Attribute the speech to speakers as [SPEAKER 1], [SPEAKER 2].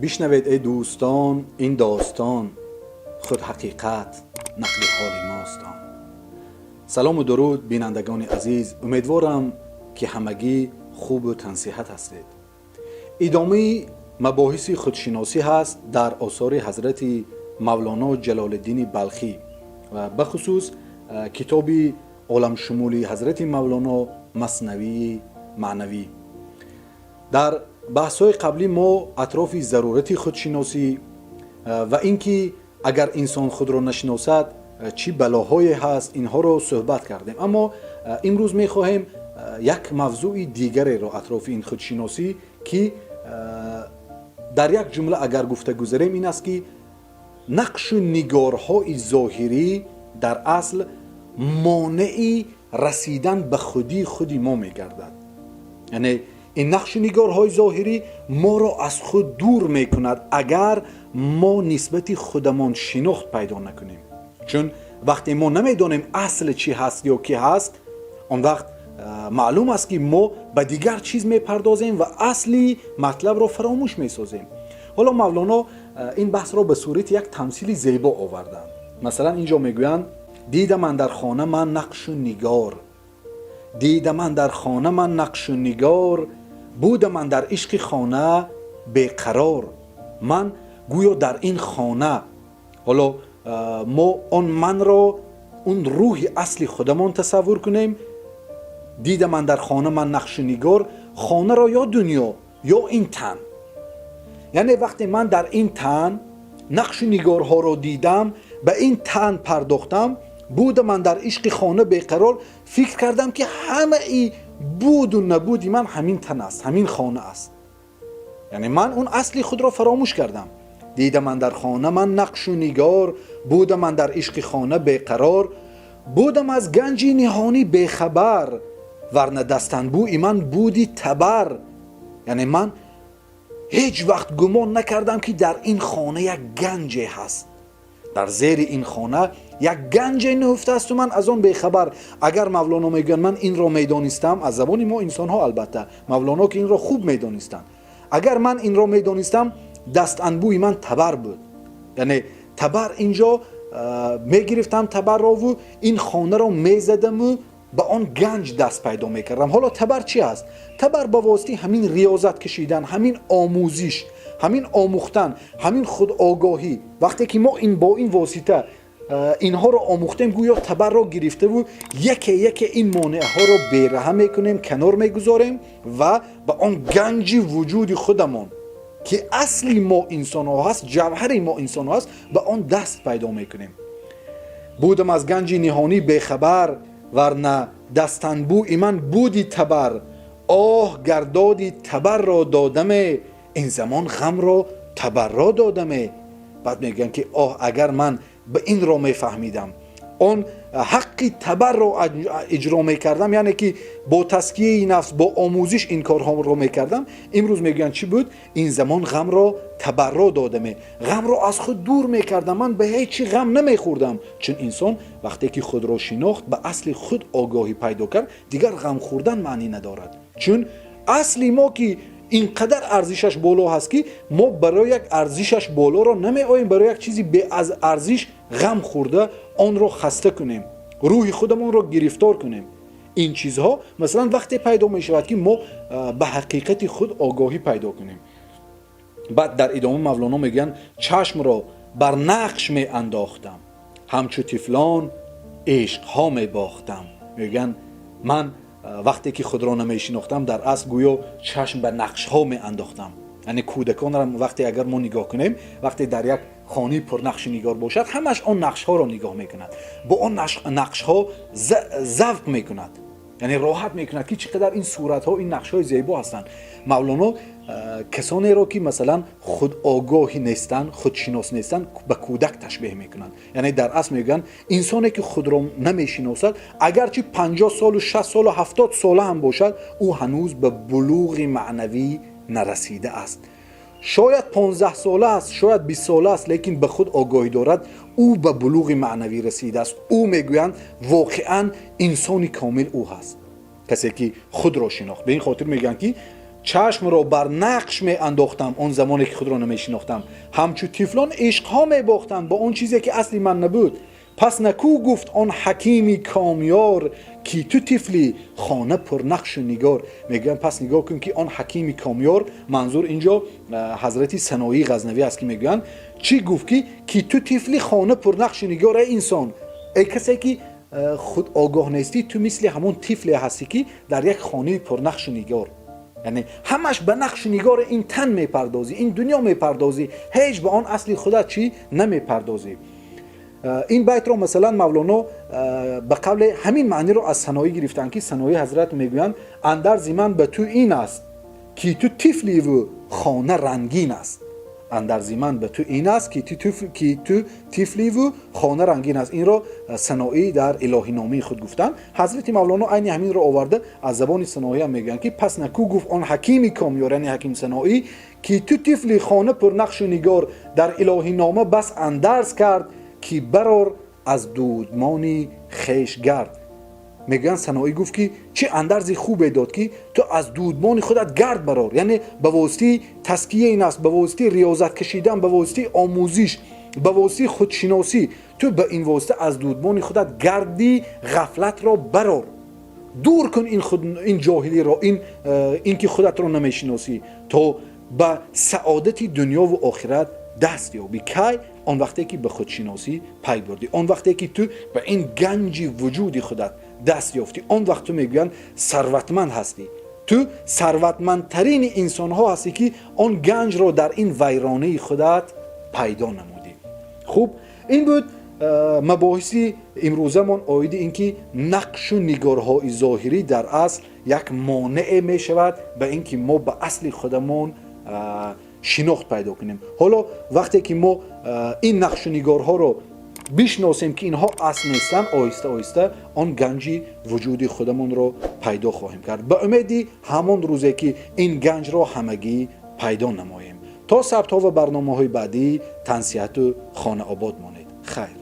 [SPEAKER 1] بشنوید ای دوستان این داستان، خود حقیقت نقل حال ماست. سلام و درود بینندگان عزیز، امیدوارم که همگی خوب و تنصیحت هستید. ادامه مباحث خودشناسی هست در آثار حضرت مولانا جلال الدین بلخی و بخصوص کتاب عالم شمولی حضرت مولانا مثنوی معنوی. در بحث‌های قبلی ما اطراف ضرورت خودشناسی و اینکه اگر انسان خود را نشناسد چی بلاهایی هست اینها رو صحبت کردیم. اما امروز می‌خواهیم یک موضوع دیگری را اطراف این خودشناسی که در یک جمله اگر گفته گذاریم این است که نقش و نگارهای ظاهری در اصل مانع رسیدن به خودی ما می‌گردد. یعنی این نقش و نگارهای ظاهری ما را از خود دور میکند اگر ما نسبت خودمان شناخت پیدا نکنیم. چون وقتی ما نمیدانیم اصل چی هست یا کی هست، اون وقت معلوم است که ما به دیگر چیز میپردازیم و اصلی مطلب را فراموش میسازیم. حالا مولانا این بحث را به صورت یک تمثیل زیبا آوردن. مثلا اینجا میگویند دیدم اندر خانه من نقش و نگار، دیدم من در خانه من نقش و نگار، بودم من در عشق خانه بیقرار. من گویا در این خانه، حالا ما اون من را اون روح اصلی خودمان تصور کنیم. دیدم من در خانه من نقش و نگار، خانه را یا دنیا یا این تن، یعنی وقتی من در این تن نقش و نگارها را دیدم، به این تن پرداختم، بودم من در عشق خانه بیقرار، فکر کردم که همه ای بود و نبودی من همین تن است، همین خانه است. یعنی من اون اصلی خود را فراموش کردم. دیدم من در خانه من نقش و نگار، بودم من در عشق خانه بیقرار، بودم از گنج نهانی بیخبر، ورنه دستنبوی من بودی تبر. یعنی من هیچ وقت گمان نکردم که در این خانه یک گنج هست، در زیر این خانه یک گنج نهفته است و من از آن بیخبر. اگر مولانا میگن من این را میدانستم، از زبان ما انسان ها البته، مولانا که این را خوب میدانستن، اگر من این را میدانستم دست انبوی من تبر بود. یعنی تبر اینجا میگرفتم تبر را و این خانه را میزدم و به آن گنج دست پیدا میکردم. حالا تبر چی است؟ تبر با واسطه همین ریاضت کشیدن، همین آموزش، همین آموختن، همین خود آگاهی، وقتی که ما با این واسطه اینها رو آموختیم، گویا تبر رو گرفته و یکی این مانع ها رو بیرهم میکنیم، کنار میگذاریم و به آن گنج وجود خودمون که اصلی ما انسان ها هست، جوهر ما انسان ها هست، به آن دست پیدا میکنیم. بودم از گنج نهانی بیخبر، ورنه دستنبوی من بودی تبر. آه گردادی تبر را دادمه، این زمان غم را تبر را دادمه. بعد میگن که آه اگر من به این را میفهمیدم، اون حقی تبر را اجرا میکردم، یعنی که با تزکیه نفس، با آموزش این کارها را میکردم، امروز میگن چی بود؟ این زمان غم را تبر را دادمه. غم را از خود دور میکردم، من به هیچی غم نمیخوردم. چون انسان وقتی که خود را شناخت، به اصل خود آگاهی پیدا کرد، دیگر غم خوردن معنی ندارد. چون اصلی ما که اینقدر ارزشش بالا هست که ما برای یک ارزشش بالا را نمی آییم برای یک چیزی به از ارزش غم خورده آن را خسته کنیم، روح خودمون را گرفتار کنیم. این چیزها مثلا وقتی پیدا می شود که ما به حقیقت خود آگاهی پیدا کنیم. بعد در ادامه مولانا میگن چشم را بر نقش می انداختم، همچو طفلان عشق ها می باختم. میگن من وقتی که خود را نمی شناختم در اصل گویا چشم به نقش ها می انداختم. یعنی کودکان را وقتی اگر ما نگاه کنیم، وقتی در یک خانه پر نقش نگار باشد، همش آن نقش ها را نگاه میکند، با آن نقش ها ذوق میکند، یعنی راحت میکند که چقدر این صورت ها، این نقش های زیبا هستند. مولانا کسانی را که مثلا خود آگاهی نیستند، خودشناس نیستند، به کودک تشبیه میکنند. یعنی در اصل میگن انسانی که خود را نمیشناسد، اگرچه 50 سال و 60 سال و 70 ساله هم باشد، او هنوز به بلوغ معنوی نرسیده است. شاید 15 ساله است، شاید 20 ساله است، لیکن به خود آگاهی دارد، او به بلوغ معنوی رسیده است. او میگویند واقعا انسانی کامل او هست، کسی که خود را شناخت. به این خاطر میگن که چشم را بر نقش می انداختم آن زمانی که خود را نمی شناختم. همچو طفلان عشق ها می باختم با اون چیزی که اصلی من نبود. پس نکو گفت آن حکیمی کامیار کی تو طفلی خانه پر نقش و نگار. میگن پس نگاه کن که آن حکیمی کامیار، منظور اینجا حضرت سنایی غزنوی است که میگن چی گفت که کی تو طفلی خانه پر نقش و نگار. ای انسان، ای کسی که خود آگاه نیستی، تو مثل همون طفلی هستی که در یک خانه پر نقش و نگار، یعنی همش به نقش و نگار این تن میپردازی، این دنیا میپردازی، هیچ به آن اصلی خودت چی نمیپردازی. این بیت رو مثلا مولانا به قول همین معنی رو از سنایی گرفتن که سنایی حضرت میگویند اندرز من به تو این است که تو طفلی و خانه رنگین است. اندرز من به تو این است که تو طفلی و خانه رنگین است. این رو سنایی در الهی نامه خود گفتن. حضرت مولانا عین همین رو آورده از زبان سنایی هم میگن که پس نکو گفت آن حکیمی کامیار، یعنی حکیم سنایی، که تو طفلی خانه پر نقش و نگار در الهی نامه بس اندرز کرد که برار از دودمانی خیش گرد. میگن سنایی گفت که چه اندرزی خوبه داد که تو از دودمان خودت گرد برار، یعنی به واسطه تزکیه این است، به واسطه ریاضت کشیدن، به واسطه آموزش، به واسطه خودشناسی، تو به این واسطه از دودمان خودت گردی غفلت را برار. دور کن این جاهلی را، این که خودت را نمیشناسی، تا به سعادت دنیا و آخرت دست یابی. کی؟ آن وقتی که به خودشناسی پی بردی، آن وقتی که تو به این گنج وجودی خودت دست یافتی، آن وقت تو میگویند ثروتمند هستی. تو ثروتمندترین انسان ها هستی که آن گنج را در این ویرانه خودت پیدا نمودی. خوب، این بود مباحثی امروزمون آید این که نقش و نگارهای ظاهری در اصل یک مانع می شود به این که ما به اصل خودمون شناخت پیدا کنیم. حالا وقتی که ما این نقش و نگارها رو بشناسیم که اینها اصل نیستن، آهسته آهسته آن گنج وجودی خودمون رو پیدا خواهیم کرد. به امیدی همون روزی که این گنج رو همگی پیدا نماییم. تا ثبت ها و برنامه های بعدی تنصیحت و خانه آباد مانید. خیر.